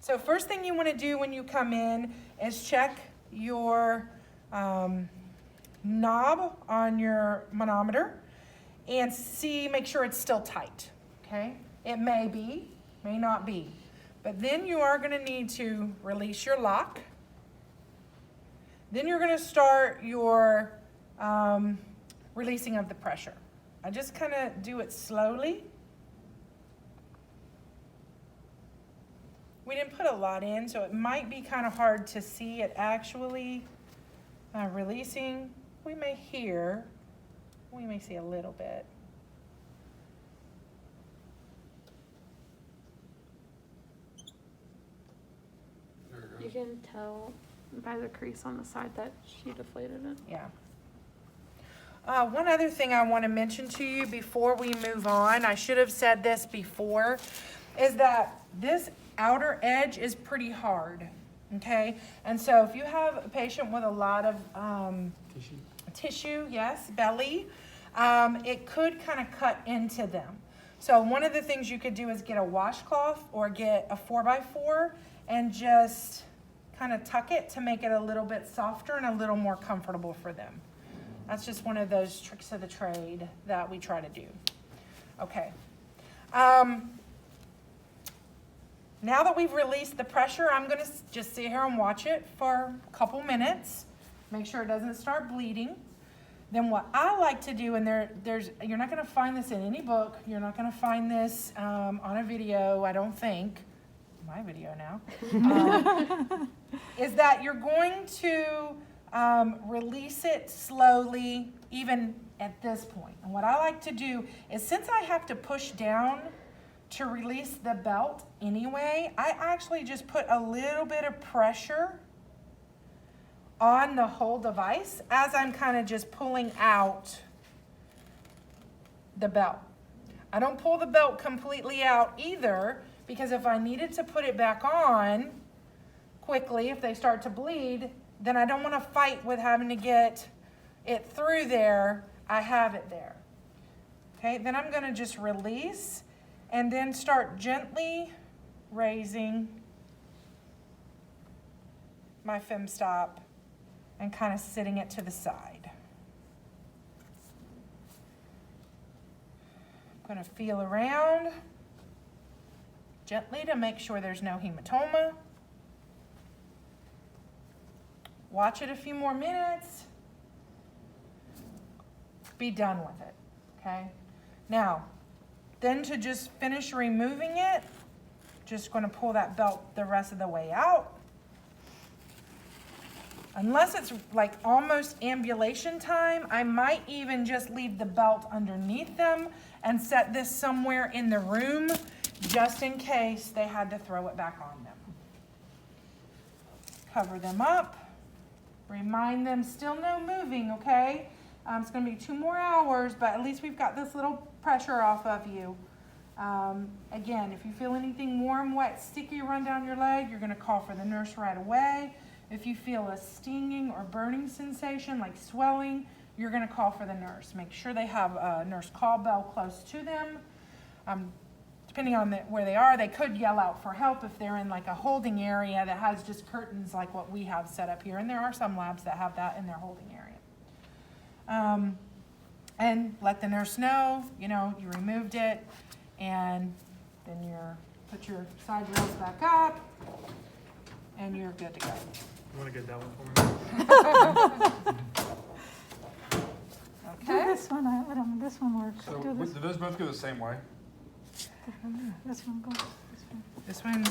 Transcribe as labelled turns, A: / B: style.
A: So first thing you want to do when you come in is check your knob on your manometer and make sure it's still tight, okay? It may be, may not be. But then you are going to need to release your lock. Then you're going to start your releasing of the pressure. I just kind of do it slowly. We didn't put a lot in, so it might be kind of hard to see it actually releasing. We may see a little bit.
B: You can tell by the crease on the side that she deflated it.
A: Yeah. One other thing I want to mention to you before we move on, I should have said this before, is that this outer edge is pretty hard, okay? And so if you have a patient with a lot of tissue, yes, belly, it could kind of cut into them. So one of the things you could do is get a washcloth or get a 4x4 and just kind of tuck it to make it a little bit softer and a little more comfortable for them. That's just one of those tricks of the trade that we try to do. Okay. Now that we've released the pressure, I'm going to just sit here and watch it for a couple minutes. Make sure it doesn't start bleeding. Then what I like to do, and you're not going to find this in any book. You're not going to find this on a video, I don't think. My video now. Is that you're going to release it slowly, even at this point. And what I like to do is, since I have to push down to release the belt anyway, I actually just put a little bit of pressure on the whole device as I'm kind of just pulling out the belt. I don't pull the belt completely out either, because if I needed to put it back on quickly, if they start to bleed, then I don't want to fight with having to get it through there. I have it there. Okay, then I'm going to just release and then start gently raising my FemoStop and kind of sitting it to the side. I'm going to feel around gently to make sure there's no hematoma. Watch it a few more minutes. Be done with it, okay? Now, then to just finish removing it, just going to pull that belt the rest of the way out. Unless it's like almost ambulation time, I might even just leave the belt underneath them and set this somewhere in the room just in case they had to throw it back on them. Cover them up. Remind them still no moving, okay? It's going to be 2 more hours, but at least we've got this little pressure off of you. Again, if you feel anything warm, wet, sticky run down your leg, you're going to call for the nurse right away. If you feel a stinging or burning sensation like swelling, you're going to call for the nurse. Make sure they have a nurse call bell close to them. Depending on where they are, they could yell out for help if they're in like a holding area that has just curtains like what we have set up here. And there are some labs that have that in their holding area. And let the nurse know, you removed it, and then put your side rails back up, and you're good to go.
C: You want to get that one for me?
A: Okay.
D: Do this one. I don't know. This one works.
C: So,
D: Do this.
C: do those both go the same way?
D: This one goes. This one.
A: This one